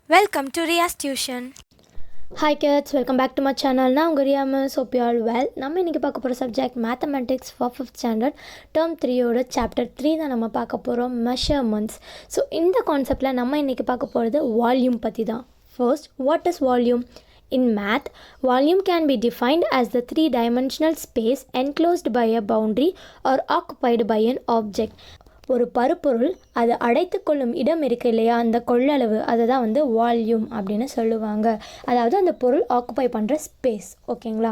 Welcome to Riya's Tuition. Hi kids, welcome back to my channel. நான் உங்கள் Riya miss. Hope you all well. நம்ம இன்றைக்கி பார்க்க போகிற subject mathematics for 5th standard term 3யோட chapter 3 தான் நம்ம பார்க்க போகிறோம், மெஷர்மெண்ட்ஸ். ஸோ இந்த கான்செப்டில் நம்ம இன்றைக்கி பார்க்க போகிறது வால்யூம் பற்றி தான். First, what is volume? In math, volume can be defined as the three-dimensional space enclosed by a boundary or occupied by an object. ஒரு பருப்பொருள் அது அடைத்து கொள்ளும் இடம் இருக்கு இல்லையா, அந்த கொள்ளளவு அதை தான் வந்து வால்யூம் அப்படின்னு சொல்லுவாங்க. அதாவது அந்த பொருள் ஆக்குப்பை பண்ணுற ஸ்பேஸ். ஓகேங்களா,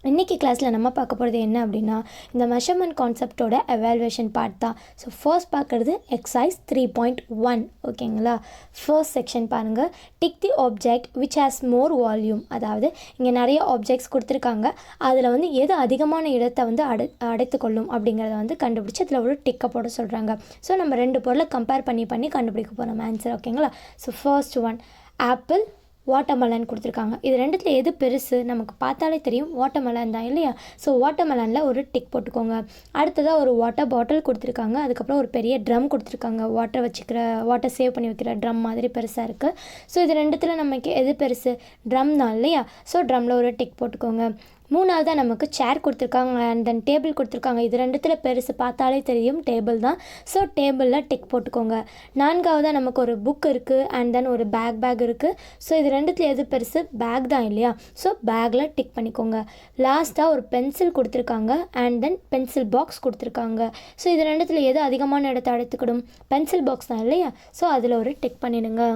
இன்றைக்கி கிளாஸில் நம்ம பார்க்க போகிறது என்ன அப்படின்னா இந்த மெஷர்மெண்ட் கான்செப்டோட எவாலுவேஷன் பார்ட் தான். ஸோ ஃபர்ஸ்ட் பார்க்குறது எக்ஸசைஸ் 3.1. ஓகேங்களா, ஃபர்ஸ்ட் செக்ஷன் பாருங்கள். Tick the object which has more volume. அதாவது இங்கே நிறைய ஆப்ஜெக்ட்ஸ் கொடுத்துருக்காங்க, அதில் வந்து எது அதிகமான இடத்தை வந்து அடைத்து கொள்ளும் அப்படிங்கிறத வந்து கண்டுபிடிச்சி அதில் ஒரு டிக்கை போட சொல்கிறாங்க. ஸோ நம்ம ரெண்டு பொருளை கம்பேர் பண்ணி கண்டுபிடிக்க போகிறோம் ஆன்சர். ஓகேங்களா, so first one apple, watermelon கொடுத்துருக்காங்க. இது ரெண்டுத்தில் எது பெருசு நமக்கு பார்த்தாலே தெரியும், வாட்டர்மெலன் தான் இல்லையா. ஸோ வாட்டர்மெலனில் ஒரு டிக் போட்டுக்கோங்க. அடுத்ததாக ஒரு வாட்டர் பாட்டில் கொடுத்துருக்காங்க, அதுக்கப்புறம் ஒரு பெரிய ட்ரம் கொடுத்துருக்காங்க, வாட்டர் சேவ் பண்ணி வைக்கிற ட்ரம் மாதிரி பெருசாக இருக்குது. ஸோ இது ரெண்டுத்தில் நமக்கு எது பெருசு, ட்ரம் தான் இல்லையா. ஸோ ட்ரம்மில் ஒரு டிக் போட்டுக்கோங்க. மூணாவதாக நமக்கு சேர் கொடுத்துருக்காங்க அண்ட் தென் டேபிள் கொடுத்துருக்காங்க. இது ரெண்டுத்தில் பெருசு பார்த்தாலே தெரியும், டேபிள் தான். ஸோ டேபிளில் டிக் போட்டுக்கோங்க. நான்காவதாக நமக்கு ஒரு புக் இருக்குது அண்ட் தென் ஒரு பேக் இருக்குது. ஸோ இது ரெண்டுத்தில் எது பெருசு, பேக் தான் இல்லையா. ஸோ பேக்கில் டிக் பண்ணிக்கோங்க. லாஸ்ட்டாக ஒரு பென்சில் கொடுத்துருக்காங்க அண்ட் தென் பென்சில் பாக்ஸ் கொடுத்துருக்காங்க. ஸோ இது ரெண்டுத்தில் எது அதிகமான இடத்தை அடைத்துக்கிடும், பென்சில் பாக்ஸ் தான் இல்லையா. ஸோ அதில் ஒரு டிக் பண்ணிடுங்க.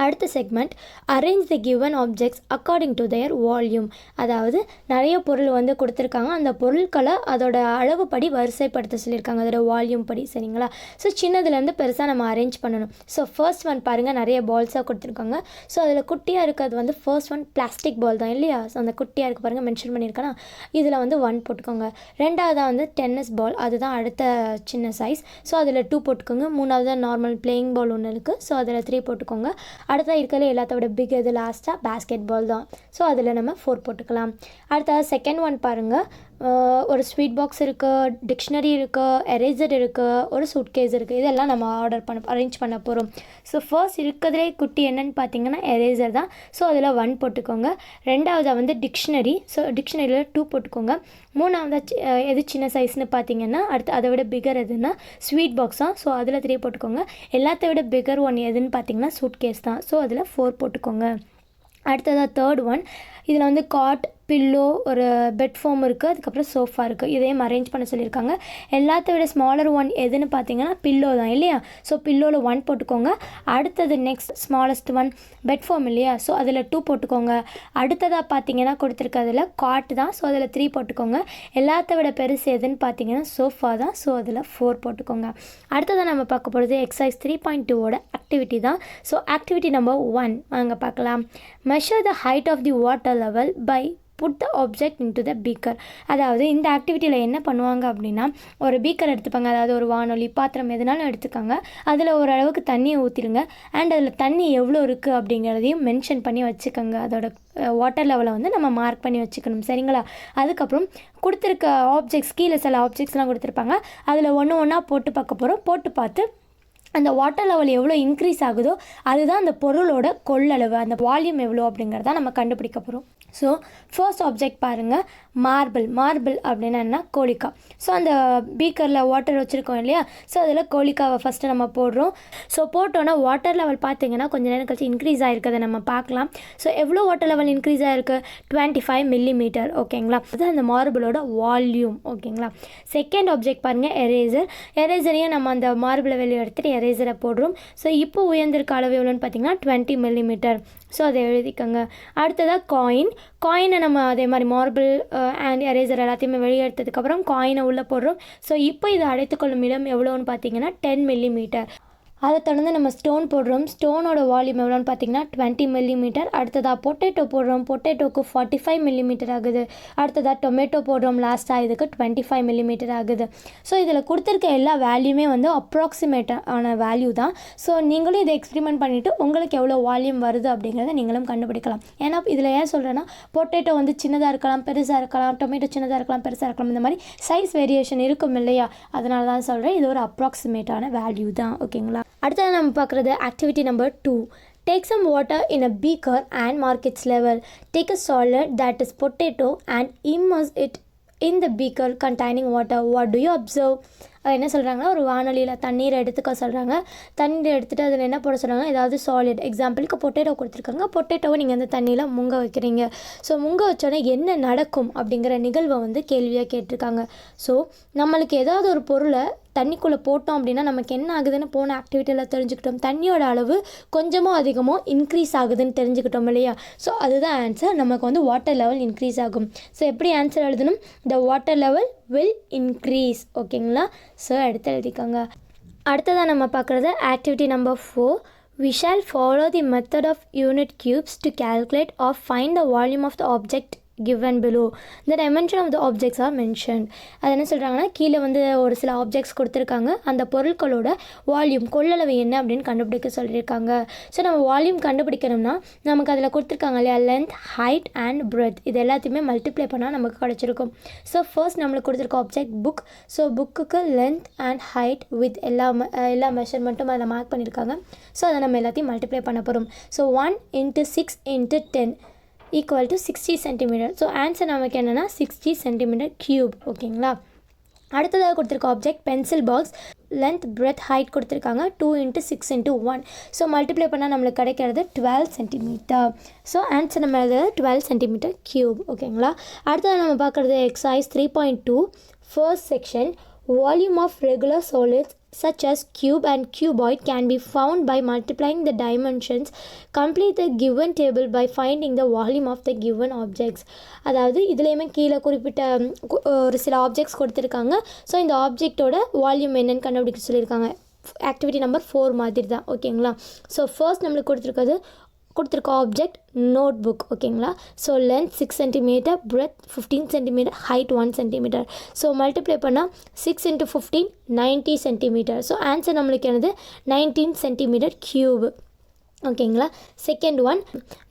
அடுத்த segment arrange the given objects according to their volume. அதாவது நிறைய பொருள் வந்து கொடுத்துருக்காங்க, அந்த பொருட்களை அதோட அளவுப்படி வரிசைப்படுத்த சொல்லியிருக்காங்க, அதோட வால்யூம் படி. சரிங்களா, ஸோ சின்னதுலேருந்து பெருசாக நம்ம அரேஞ்ச் பண்ணணும். ஸோ ஃபர்ஸ்ட் ஒன் பாருங்கள், நிறைய பால்ஸாக கொடுத்துருக்காங்க. ஸோ அதில் குட்டியாக இருக்கிறது வந்து ஃபர்ஸ்ட் ஒன் பிளாஸ்டிக் பால் தான் இல்லையா. ஸோ அந்த குட்டியாக இருக்குது பாருங்கள், மென்ஷன் பண்ணியிருக்கேன்னா இதில் வந்து 1 போட்டுக்கோங்க. ரெண்டாவதாக வந்து டென்னிஸ் பால், அதுதான் அடுத்த சின்ன சைஸ். ஸோ அதில் 2 போட்டுக்கோங்க. மூணாவதாக நார்மல் பிளேயிங் பால் ஒன்று இருக்குது, ஸோ அதில் 3 போட்டுக்கோங்க. அடுத்தது இருக்கிறதுல எல்லாத்த விட பிக் எது, லாஸ்ட்டாக பேஸ்கெட் பால் தான். ஸோ அதில் நம்ம 4 போட்டுக்கலாம். அடுத்தது செகண்ட் ஒன் பாருங்கள், ஒரு ஸ்வீட் பாக்ஸ் இருக்குது, டிக்ஷனரி இருக்குது, எரேசர் இருக்குது, ஒரு சூட்கேஸ் இருக்குது. இதெல்லாம் நம்ம அரேஞ்ச் பண்ண போகிறோம். ஸோ ஃபர்ஸ்ட் இருக்கிறதுலே குட்டி என்னென்னு பார்த்தீங்கன்னா எரேசர் தான். ஸோ அதில் 1 போட்டுக்கோங்க. ரெண்டாவதாக வந்து டிக்ஷனரி, ஸோ டிக்ஷனரியில் 2 போட்டுக்கோங்க. மூணாவதாக எது சின்ன சைஸ்னு பார்த்தீங்கன்னா அதை விட பிகர் எதுன்னா ஸ்வீட் பாக்ஸ் தான். ஸோ அதில் 3 போட்டுக்கோங்க. எல்லாத்த விட பிகர் ஒன் எதுன்னு பார்த்தீங்கன்னா சூட்கேஸ் தான். ஸோ அதில் 4 போட்டுக்கோங்க. அடுத்ததாக தேர்ட் ஒன், இதில் வந்து காட், பில்லோ, ஒரு பெட் ஃபார்ம் இருக்குது, அதுக்கப்புறம் சோஃபா இருக்குது. இதையும் அரேஞ்ச் பண்ண சொல்லியிருக்காங்க. எல்லாத்த விட ஸ்மாலர் ஒன் எதுன்னு பார்த்தீங்கன்னா பில்லோ தான் இல்லையா. ஸோ பில்லோவில் 1 போட்டுக்கோங்க. அடுத்தது next smallest one bed form இல்லையா. ஸோ அதில் 2 போட்டுக்கோங்க. அடுத்ததாக பார்த்தீங்கன்னா கொடுத்துருக்கிறதுல காட் தான். ஸோ அதில் 3 போட்டுக்கோங்க. எல்லாத்த விட பெருசு எதுன்னு பார்த்தீங்கன்னா சோஃபா தான். ஸோ அதில் 4 போட்டுக்கோங்க. அடுத்ததாக நம்ம பார்க்க போகிறது எக்ஸசைஸ் 3.2ஓட ஆக்டிவிட்டி தான். ஸோ ஆக்டிவிட்டி நம்பர் 1 அங்கே பார்க்கலாம். Measure the height of the water level by put the object into the beaker. அதாவது இந்த ஆக்டிவிட்டியில் என்ன பண்ணுவாங்க அப்படின்னா, ஒரு பீக்கர் எடுத்துப்பாங்க, அதாவது ஒரு வானொலி பாத்திரம் எதுனாலும் எடுத்துக்காங்க. அதில் ஓரளவுக்கு தண்ணியை ஊற்றிடுங்க அண்ட் அதில் தண்ணி எவ்வளோ இருக்குது அப்படிங்கிறதையும் மென்ஷன் பண்ணி வச்சுக்கோங்க. அதோட வாட்டர் லெவலை வந்து நம்ம மார்க் பண்ணி வச்சுக்கணும். சரிங்களா, அதுக்கப்புறம் கொடுத்துருக்க ஆப்ஜெக்ட்ஸ், கீழே சில ஆப்ஜெக்ட்ஸ்லாம் கொடுத்துருப்பாங்க, அதில் ஒன்று ஒன்றா போட்டு பார்க்க போகிறோம். போட்டு பார்த்து அந்த வாட்டர் லெவல் எவ்வளோ இன்க்ரீஸ் ஆகுதோ அதுதான் அந்த பொருளோட கொள்ளளவு, அந்த வால்யூம் எவ்வளோ அப்படிங்கிறத நம்ம கண்டுபிடிக்க போகிறோம். ஸோ ஃபர்ஸ்ட் ஆப்ஜெக்ட் பாருங்கள், மார்பிள் அப்படின்னா என்ன, கோழிக்கா. ஸோ அந்த பீக்கரில் வாட்டர் வச்சுருக்கோம் இல்லையா. ஸோ அதில் கோழிக்காவை ஃபஸ்ட்டு நம்ம போடுறோம். ஸோ போட்டோன்னா வாட்டர் லெவல் பார்த்திங்கன்னா கொஞ்சம் நேரம் கழிச்சு இன்க்ரீஸ் ஆகிருக்கதை நம்ம பார்க்கலாம். ஸோ எவ்வளோ வாட்டர் லெவல் இன்க்ரீஸ் ஆகிருக்கு, 25 மில்லிமீட்டர். ஓகேங்களா, அது அந்த மார்பிளோட வால்யூம். ஓகேங்களா, செகண்ட் ஆப்ஜெக்ட் பாருங்கள், எரேசரையும் நம்ம அந்த மார்பிளை வெளியே எடுத்துகிட்டு எரேசரை போடுறோம். ஸோ இப்போ உயர்ந்திருக்க அளவு எவ்வளோன்னு பார்த்தீங்கன்னா 20 மில்லிமீட்டர். ஸோ அதை எழுதிக்கோங்க. அடுத்ததாக காயினை நம்ம அதே மாதிரி மார்பிள் அண்ட் எரேசர் எல்லாத்தையுமே வெளியே எடுத்ததுக்கப்புறம் காயினை உள்ளே போடுறோம். ஸோ இப்போ இதை அடைத்துக்கொள்ளும் இடம் எவ்வளோன்னு பார்த்தீங்கன்னா 10 மில்லிமீட்டர். அதை தொடர்ந்து நம்ம ஸ்டோன் போடுறோம். ஸ்டோனோட வால்யூம் எவ்வளோன்னு பார்த்தீங்கன்னா 20 மில்லிமீட்டர். அடுத்ததாக பொட்டேட்டோ போடுறோம். பொட்டேட்டோக்கு 45 மில்லிமீட்டர் ஆகுது. அடுத்ததாக டொமேட்டோ போடுறோம். லாஸ்ட்டாக இதுக்கு 25 மில்லிமீட்டர் ஆகுது. ஸோ இதில் கொடுத்துருக்க எல்லா வேல்யூமே வந்து அப்ராக்சிமேட்டான வேல்யூ தான். ஸோ நீங்களும் இதை எக்ஸ்பெரிமெண்ட் பண்ணிவிட்டு உங்களுக்கு எவ்வளோ வால்யூம் வருது அப்படிங்கிறத நீங்களும் கண்டுபிடிக்கலாம். ஏன்னா இதில் ஏன் சொல்கிறேன்னா, பொட்டேட்டோ வந்து சின்னதாக இருக்கலாம், பெருசாக இருக்கலாம், டொமேட்டோ சின்னதாக இருக்கலாம், பெருசாக இருக்கலாம், இந்த மாதிரி சைஸ் வேரியேஷன் இருக்கும் இல்லையா. அதனால தான் சொல்கிறேன், இது ஒரு அப்ராக்சிமேட்டான வேல்யூ தான். ஓகேங்களா, அடுத்தது நம்ம பார்க்குறது activity number 2. Take some water in a beaker and mark its level. Take a solid, that is potato, and immerse it in the beaker containing water. What do you observe? அது என்ன சொல்கிறாங்கன்னா, ஒரு வானொலியில் தண்ணீரை எடுத்துக்க சொல்கிறாங்க. தண்ணீரை எடுத்துகிட்டு அதில் என்ன போட சொல்கிறாங்க, ஏதாவது சாலிட், எக்ஸாம்பிளுக்கு பொட்டேட்டோ கொடுத்துருக்காங்க. பொட்டேட்டோவை நீங்கள் அந்த தண்ணியில் முங்க வைக்கிறீங்க. ஸோ முங்க வச்சோடனே என்ன நடக்கும் அப்படிங்கிற நிகழ்வை வந்து கேள்வியாக கேட்டிருக்காங்க. ஸோ நம்மளுக்கு ஏதாவது ஒரு பொருளை தண்ணிக்குள்ளே போட்டோம் அப்படின்னா நமக்கு என்ன ஆகுதுன்னு போன ஆக்டிவிட்டியில் தெரிஞ்சுக்கிட்டோம். தண்ணியோட அளவு கொஞ்சமோ அதிகமோ இன்க்ரீஸ் ஆகுதுன்னு தெரிஞ்சுக்கிட்டோம் இல்லையா? ஸோ அதுதான் ஆன்சர். நமக்கு வந்து வாட்டர் லெவல் இன்க்ரீஸ் ஆகும். ஸோ எப்படி ஆன்சர் எழுதணும்? The water level will increase. ஓகேங்களா? ஸோ எடுத்து எழுதிக்கோங்க. அடுத்ததாக நம்ம பார்க்குறது activity number 4. We shall follow the method of unit cubes to calculate or find the volume of the object given below. The dimension of the objects are mentioned. அது என்ன சொல்கிறாங்கன்னா, கீழே வந்து ஒரு சில ஆப்ஜெக்ட்ஸ் கொடுத்துருக்காங்க. அந்த பொருட்களோட வால்யூம், கொள்ளளவு என்ன அப்படின்னு கண்டுபிடிக்க சொல்லியிருக்காங்க. ஸோ நம்ம வால்யூம் கண்டுபிடிக்கணும்னா நமக்கு அதில் கொடுத்துருக்காங்க இல்லையா, லென்த், ஹைட் அண்ட் பிரெத், இது எல்லாத்தையுமே மல்டிப்ளை பண்ணால் நமக்கு கிடச்சிருக்கும். ஸோ ஃபர்ஸ்ட் நம்மளுக்கு கொடுத்துருக்க ஆப்ஜெக்ட் புக். ஸோ புக்குக்கு லென்த் அண்ட் ஹைட் வித் எல்லா மெஷர்மெண்ட்டும் அதில் மார்க் பண்ணியிருக்காங்க. ஸோ அதை நம்ம எல்லாத்தையும் மல்டிப்ளை பண்ண போகிறோம். So 1 × 6 × 10 equal to 60 centimetre. So answer நமக்கு என்னென்னா 60 சென்டிமீட்டர் க்யூப். ஓகேங்களா? அடுத்ததாக கொடுத்துருக்க object pencil box. Length, breadth, height கொடுத்துருக்காங்க. 2 × 6 × 1. ஸோ மல்டிப்ளை பண்ணால் நம்மளுக்கு கிடைக்கிறது 12 சென்டிமீட்டர். ஸோ ஆன்சர் நம்ம எழுதுறது 12 சென்டிமீட்டர் க்யூப். ஓகேங்களா? அடுத்ததாக நம்ம பார்க்குறது exercise 3.2 first section. Volume of regular solids such as cube and cuboid can be found by multiplying the dimensions. Complete the given table by finding the volume of the given objects. அதாவது இதுலேயுமே கீழே குறிப்பிட்ட ஒரு சில objects கொடுத்துருக்காங்க. So இந்த ஆப்ஜெக்டோட volume என்னன்னு கண்டுபிடிக்க சொல்லியிருக்காங்க. ஆக்டிவிட்டி நம்பர் 4 மாதிரி தான். ஓகேங்களா? ஸோ ஃபர்ஸ்ட் நம்மளுக்கு கொடுத்துருக்க ஆப்ஜெக்ட் நோட் புக். ஓகேங்களா? So length 6 centimetre, breadth 15 centimetre, height 1 centimetre. So multiply பண்ணால் 6 × 15 90 சென்டிமீட்டர். ஸோ ஆன்சர் நம்மளுக்கு என்னது 19 சென்டிமீட்டர் க்யூப். ஓகேங்களா? Second one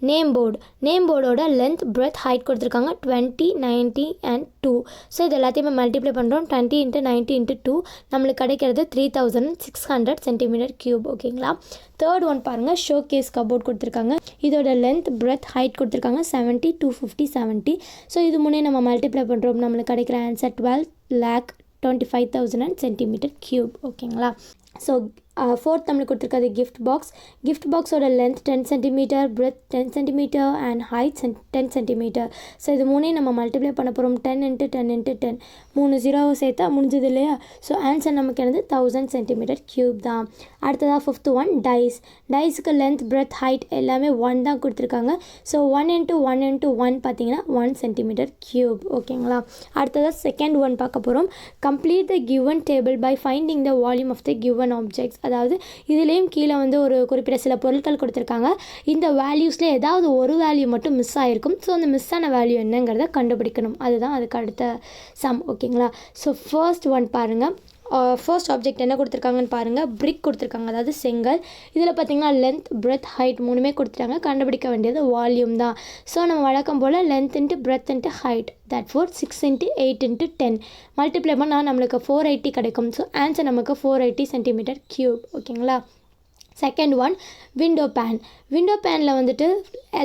name board. Name போர்டோட லென்த், பிரெத், ஹைட் கொடுத்துருக்காங்க 20, 90 அண்ட் 2. ஸோ இது எல்லாத்தையுமே மல்டிப்ளை பண்ணுறோம். 20 × 90 × 2 நம்மளுக்கு கிடைக்கிறது 3600 சென்டிமீட்டர் க்யூப். ஓகேங்களா? தேர்ட் ஒன் பாருங்கள், ஷோ கேஸ் கபோர்ட் கொடுத்துருக்காங்க. இதோட லென்த், பிரெத், ஹைட் கொடுத்துருக்காங்க 70, 250, 70. ஸோ இது முன்னே நம்ம மல்டிப்ளை பண்ணுறோம். நம்மளுக்கு கிடைக்கிற ஆன்சர் 12,25,000 சென்டிமீட்டர் க்யூப். ஓகேங்களா? ஸோ ஃபோர்த் நம்மளுக்கு கொடுத்துருக்காது கிஃப்ட் பாக்ஸ். கிஃப்ட் பாக்ஸோட length 10 centimetre, breadth 10 centimetre and height 10 centimetre. So இது மூணையும் நம்ம மல்டிப்ளை பண்ண போகிறோம். 10 × 10 × 10 3 0 சேர்த்தா முடிஞ்சது இல்லையா? ஸோ ஆன்சர் நமக்கு என்னது 1000 சென்டிமீட்டர் க்யூப் தான். அடுத்ததாக ஃபிஃப்த் ஒன் டைஸ். டைஸுக்கு லென்த், பிரெத், ஹைட் எல்லாமே 1 தான் கொடுத்துருக்காங்க. ஸோ 1 × 1 × 1 பார்த்தீங்கன்னா 1 சென்டிமீட்டர் க்யூப். ஓகேங்களா? அடுத்ததாக செகண்ட் ஒன் பார்க்க போகிறோம். Complete the given table by finding the volume of the given objects. அதாவது இதுலேயும் கீழே வந்து ஒரு குறிப்பிட்ட சில பொருட்கள் கொடுத்துருக்காங்க. இந்த வேல்யூஸில் ஏதாவது ஒரு வேல்யூ மட்டும் மிஸ் ஆகிருக்கும். ஸோ அந்த மிஸ் ஆன வேல்யூ என்னங்கிறத கண்டுபிடிக்கணும். அதுதான் அதுக்கு அடுத்த சம். ஓகேங்களா? ஸோ ஃபர்ஸ்ட் ஒன் பாருங்கள். ஃபர்ஸ்ட் ஆப்ஜெக்ட் என்ன கொடுத்துருக்காங்கன்னு பாருங்கள். பிரிக் கொடுத்துருக்காங்க, அதாவது செங்கல். இதில் பார்த்தீங்கன்னா லென்த், பிரெத், ஹைட் மூணுமே கொடுத்துட்டாங்க. கண்டுபிடிக்க வேண்டியது வால்யூம் தான். ஸோ நம்ம வழக்கம் போல் length × breadth × height, that for 6 × 8 × 10 multiply பண்ணால் நம்மளுக்கு 480 கிடைக்கும். ஸோ ஆன்சர் நமக்கு 480 சென்டிமீட்டர் க்யூப். ஓகேங்களா? Second one window pane. Window பேனில் வந்துட்டு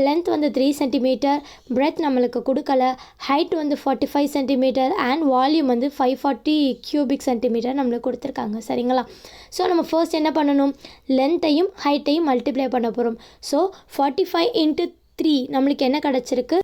லென்த் வந்து 3 சென்டிமீட்டர், பிரெத் நம்மளுக்கு கொடுக்கல, ஹைட் வந்து 45 சென்டிமீட்டர் அண்ட் வால்யூம் வந்து 540 கியூபிக் சென்டிமீட்டர் நம்மளுக்கு கொடுத்துருக்காங்க. சரிங்களா? ஸோ நம்ம ஃபர்ஸ்ட் என்ன பண்ணணும், லென்த்தையும் ஹைட்டையும் மல்டிப்ளை பண்ண போகிறோம். ஸோ 45 × 3 நம்மளுக்கு என்ன கிடச்சிருக்கு,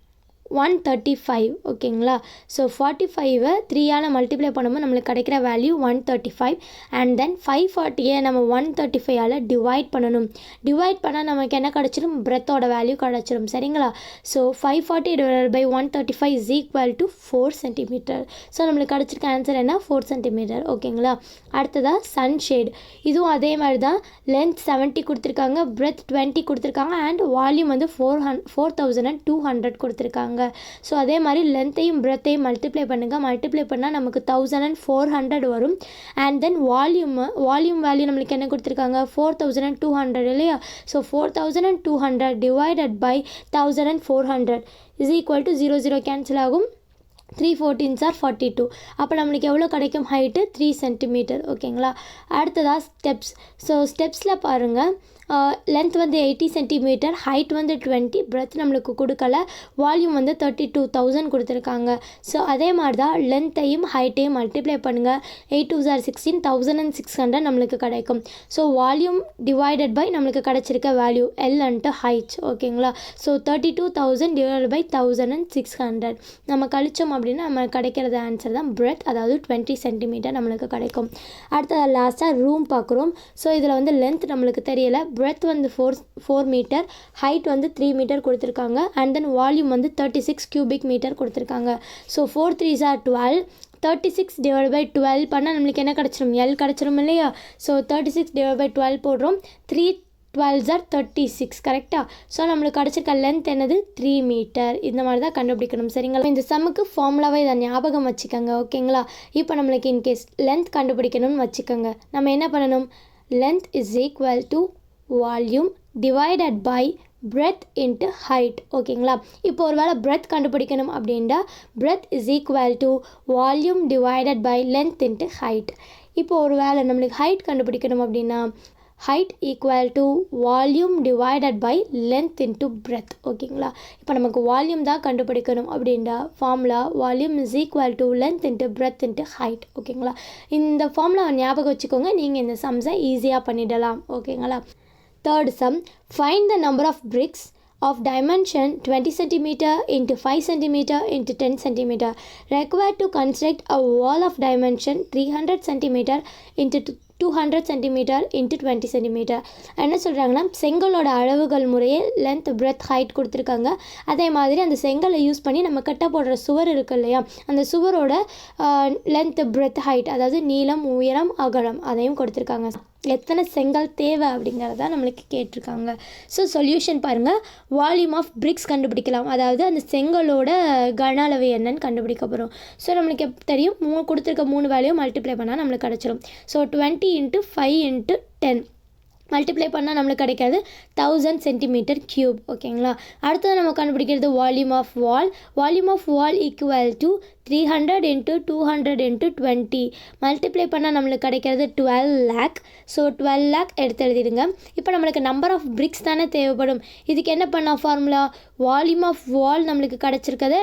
135. ஓகேங்களா? ஸோ 45 3ஆல் மல்டிப்ளை பண்ணும்போது நம்மளுக்கு கிடைக்கிற வேல்யூ 135. அண்ட் தென் 540 நம்ம 135ஆல் டிவைட் பண்ணணும். டிவைட் பண்ணால் நமக்கு என்ன கிடச்சிரும், பிரெத்தோட வேல்யூ கிடச்சிரும். சரிங்களா? So 540 / 135 is equal to 4 centimetre. So நம்மளுக்கு கிடச்சிருக்க ஆன்சர் என்ன, 4 சென்டிமீட்டர். ஓகேங்களா? அடுத்ததாக சன்ஷேட். இதுவும் அதே மாதிரி தான். லென்த் 70 கொடுத்துருக்காங்க, பிரெத் 20 கொடுத்துருக்காங்க அண்ட் வால்யூம் வந்து 4200 கொடுத்துருக்காங்க. ஸோ அதே மாதிரி லென்த்தையும் பிரெத்தையும் மல்டிப்ளை பண்ணுங்கள். மல்டிப்ளை பண்ணால் நமக்கு 1400 வரும். அண்ட் தென் வால்யூம் வேல்யூ நம்மளுக்கு என்ன கொடுத்துருக்காங்க, 4200 இல்லையா? So 4200 divided by 1400 is equal to 0 0 cancel ஆகும். 3 14s are 42. அப்போ நம்மளுக்கு எவ்வளோ கிடைக்கும், ஹைட்டு 3 சென்டிமீட்டர். ஓகேங்களா? அடுத்ததாக ஸ்டெப்ஸ். ஸோ ஸ்டெப்ஸில் பாருங்கள், லென்த் வந்து 80 சென்டிமீட்டர், ஹைட் வந்து 20, பிரெத் நம்மளுக்கு கொடுக்கல, வால்யூம் வந்து 32,000 கொடுத்துருக்காங்க. ஸோ அதே மாதிரி தான் லென்த்தையும் ஹைட்டையும் மல்டிப்ளை பண்ணுங்கள். 8 2 are 16, 1600 நம்மளுக்கு கிடைக்கும். ஸோ வால்யூம் டிவைடட் பை நம்மளுக்கு கிடச்சிருக்க வேல்யூ எல் அண்ட் ஹைட். ஓகேங்களா? ஸோ 32,000 டிவைடட் பை 1600 நம்ம கழிச்சோம் அப்படின்னா நம்ம கிடைக்கிறது ஆன்சர் தான் பிரெத், அதாவது 20 சென்டிமீட்டர் நம்மளுக்கு கிடைக்கும். அடுத்தது லாஸ்ட்டாக ரூம் பார்க்குறோம். ஸோ இதில் வந்து லென்த் நம்மளுக்கு தெரியலை, பிரெத் வந்து 4 மீட்டர், ஹைட் வந்து 3 மீட்டர் கொடுத்துருக்காங்க, அண்ட் தென் வால்யூம் வந்து 36 கியூபிக் மீட்டர் கொடுத்துருக்காங்க. So 4 3s are 12, 36 divide by 12 பண்ணால் நம்மளுக்கு என்ன கிடச்சிரும், எல் கிடச்சிரும் இல்லையா? ஸோ 36 டிவைட் பை 12 போடுறோம், 3 12s are 36, கரெக்டாக? ஸோ நம்மளுக்கு கிடச்சிருக்க லென்த் என்னது, 3 மீட்டர். இந்த மாதிரி தான் கண்டுபிடிக்கணும், சரிங்களா? இந்த சம்முக்கு ஃபார்முலாவை இதை ஞாபகம் வச்சுக்கோங்க, ஓகேங்களா? இப்போ நம்மளுக்கு இன்கேஸ் லென்த் கண்டுபிடிக்கணும்னு வச்சுக்கோங்க, நம்ம என்ன பண்ணணும், length is equal to volume divided by breadth into height. ஓகேங்களா? இப்போ ஒரு வேளை பிரெத் கண்டுபிடிக்கணும் அப்படின்னா breadth is equal to volume divided by length into height. இப்போ ஒரு வேளை நம்மளுக்கு ஹைட் கண்டுபிடிக்கணும் அப்படின்னா height equal to volume divided by length into breadth. ஓகேங்களா? இப்போ நமக்கு வால்யூம் தான் கண்டுபிடிக்கணும் அப்படின்னா formula volume is equal to length into breadth into height. ஓகேங்களா? இந்த ஃபார்முலா ஞாபகம் வச்சுக்கோங்க, நீங்கள் இந்த சம்ஸை ஈஸியாக பண்ணிடலாம். ஓகேங்களா? Third sum, find the number of bricks of dimension 20 cm into 5 cm into 10 cm required to construct a wall of dimension 300 cm into 200 cm into 20 cm. என்ன சொல்கிறாங்கன்னா, செங்கலோட அளவுகள் முறையே லென்த் பிரெத் ஹைட் கொடுத்துருக்காங்க. அதே மாதிரி அந்த செங்கலை யூஸ் பண்ணி நம்ம கட்ட போடுற சுவர் இருக்கு இல்லையா, அந்த சுவரோட லென்த் பிரெத் ஹைட், அதாவது நீளம் உயரம் அகலம் அதையும் கொடுத்துருக்காங்க. எத்தனை செங்கல் தேவை அப்படிங்கிறத நம்மளுக்கு கேட்டிருக்காங்க. ஸோ சொல்யூஷன் பாருங்கள், வால்யூம் ஆஃப் பிரிக்ஸ் கண்டுபிடிக்கலாம், அதாவது அந்த செங்கலோட கன அளவு என்னன்னு கண்டுபிடிக்க போகிறோம். ஸோ நம்மளுக்கு தெரியும், கொடுத்துருக்க 3 வேல்யூ மல்டிப்ளை பண்ணால் நம்மளுக்கு கிடச்சிரும். ஸோ 20 × 5 × 10 மல்டிப்ளை பண்ணால் நம்மளுக்கு கிடைக்காது 1000 சென்டிமீட்டர் க்யூப். ஓகேங்களா? அடுத்தது நம்ம கண்டுபிடிக்கிறது volume of wall. Volume of wall equal to 300 × 200 × 20 multiply பண்ணால் நம்மளுக்கு கிடைக்கிறது 12 lakh. ஸோ 12 lakh எடுத்து எழுதிடுங்க. இப்போ நம்மளுக்கு நம்பர் ஆஃப் பிரிக்ஸ் தானே தேவைப்படும். இதுக்கு என்ன பண்ணால் ஃபார்முலா, வால்யூம் ஆஃப் வால் நம்மளுக்கு கிடச்சிருக்கதை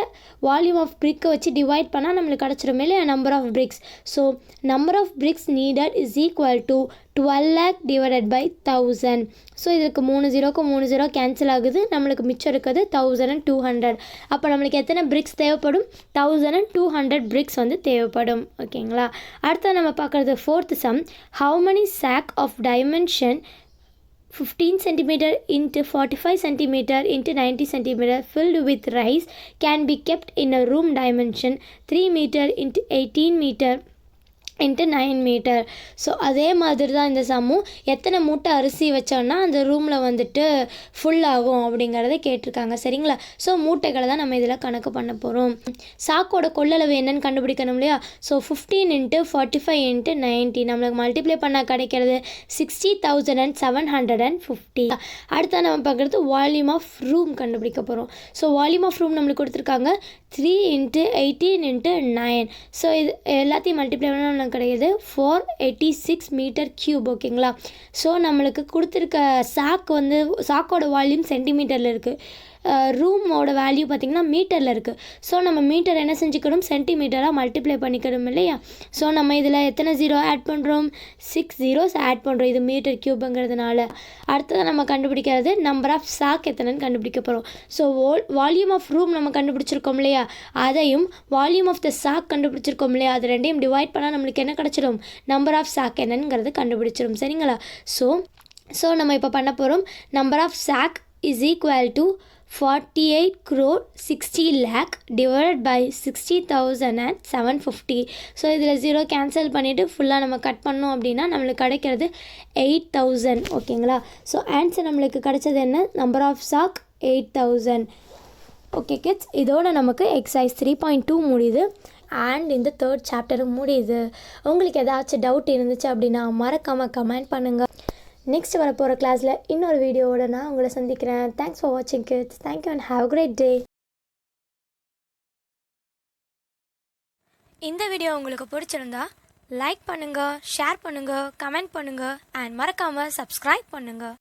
வால்யூம் ஆஃப் பிரிக்கை வச்சு டிவைட் பண்ணால் நம்மளுக்கு கிடச்சிரும் இல்லையா number of bricks. So number of bricks needed is equal to 12 lakh divided by 1000. So இதுக்கு 3 0க்கு 3 0 கேன்சல் ஆகுது, நம்மளுக்கு மிச்சம் இருக்குது 1200. அப்போ நம்மளுக்கு எத்தனை பிரிக்ஸ் தேவைப்படும், 1200 பிரிக்ஸ் வந்து தேவைப்படும். ஓகேங்களா? அடுத்து நம்ம பார்க்குறது fourth some, how many sack of dimension 15 cm into 45 cm into 90 cm filled with rice can be kept in a room dimension 3 meter into 18 meter into 9 metre. So அதே மாதிரி தான் இந்த சம்மும், எத்தனை மூட்டை அரிசி வச்சோன்னா அந்த ரூமில் வந்துட்டு ஃபுல் ஆகும் அப்படிங்கிறத கேட்டிருக்காங்க, சரிங்களா? ஸோ மூட்டைகளை தான் நம்ம இதில் கணக்கு பண்ண போகிறோம். சாக்கோட கொள்ளளவு என்னன்னு கண்டுபிடிக்கணும் இல்லையா? ஸோ 15 × 45 × 90 நம்மளுக்கு மல்டிப்ளை பண்ணால் கிடைக்கிறது 60,750. அடுத்த நம்ம பார்க்குறது வால்யூம் ஆஃப் ரூம் கண்டுபிடிக்க போகிறோம். ஸோ வால்யூம் ஆஃப் ரூம் நம்மளுக்கு கொடுத்துருக்காங்க 3 × 18 × 9. ஸோ இது எல்லாத்தையும் மல்டிப்ளை பண்ணால் கிடையாது 486 மீட்டர் க்யூப். ஓகேங்களா? ஸோ நம்மளுக்கு கொடுத்துருக்க சாக்கோட வால்யூம் சென்டிமீட்டரில் இருக்குது, ரூமோட வேல்யூ பார்த்திங்கன்னா மீட்டரில் இருக்குது. ஸோ நம்ம மீட்டர் என்ன செஞ்சுக்கணும், சென்டிமீட்டராக மல்டிப்ளை பண்ணிக்கணும் இல்லையா? ஸோ நம்ம இதில் எத்தனை 0 ஆட் பண்ணுறோம், 6 zeros ஆட் பண்ணுறோம், இது மீட்டர் க்யூப்புங்கிறதுனால. அடுத்தது நம்ம கண்டுபிடிக்கிறது நம்பர் ஆஃப் சாக் எத்தனைன்னு கண்டுபிடிக்க போகிறோம். ஸோ வால்யூம் ஆஃப் ரூம் நம்ம கண்டுபிடிச்சிருக்கோம் இல்லையா, அதையும் வால்யூம் ஆஃப் த சாக் கண்டுபிடிச்சிருக்கோம் இல்லையா, அது ரெண்டையும் டிவைட் பண்ணால் நம்மளுக்கு என்ன கிடச்சிடும், நம்பர் ஆஃப் சாக் என்னங்கிறது கண்டுபிடிச்சிடும், சரிங்களா? ஸோ நம்ம இப்போ பண்ண போகிறோம், number of sack is equal to 48 crore 60 lakh divided by 60,750. ஸோ இதில் 0 கேன்சல் பண்ணிவிட்டு ஃபுல்லாக நம்ம கட் பண்ணோம் அப்படின்னா நம்மளுக்கு கிடைக்கிறது 8000. ஓகேங்களா? ஸோ ஆன்சர் நம்மளுக்கு கிடைச்சது என்ன, number of sack 8000. Okay kids, இதோட நமக்கு எக்ஸசைஸ் 3.2 முடியுது அண்ட் இந்த தேர்ட் சாப்டரும் முடியுது. உங்களுக்கு ஏதாச்சும் டவுட் இருந்துச்சு அப்படின்னா மறக்காமல் கமெண்ட் பண்ணுங்கள். நெக்ஸ்ட் வரப்போகிற கிளாஸில் இன்னொரு வீடியோவோட நான் உங்களை சந்திக்கிறேன். தேங்க்ஸ் ஃபார் வாட்சிங் kids. Thank you and have a great day. இந்த வீடியோ உங்களுக்கு பிடிச்சிருந்தா லைக் பண்ணுங்கள், ஷேர் பண்ணுங்கள், கமெண்ட் பண்ணுங்கள் அண்ட் மறக்காமல் சப்ஸ்கிரைப் பண்ணுங்கள்.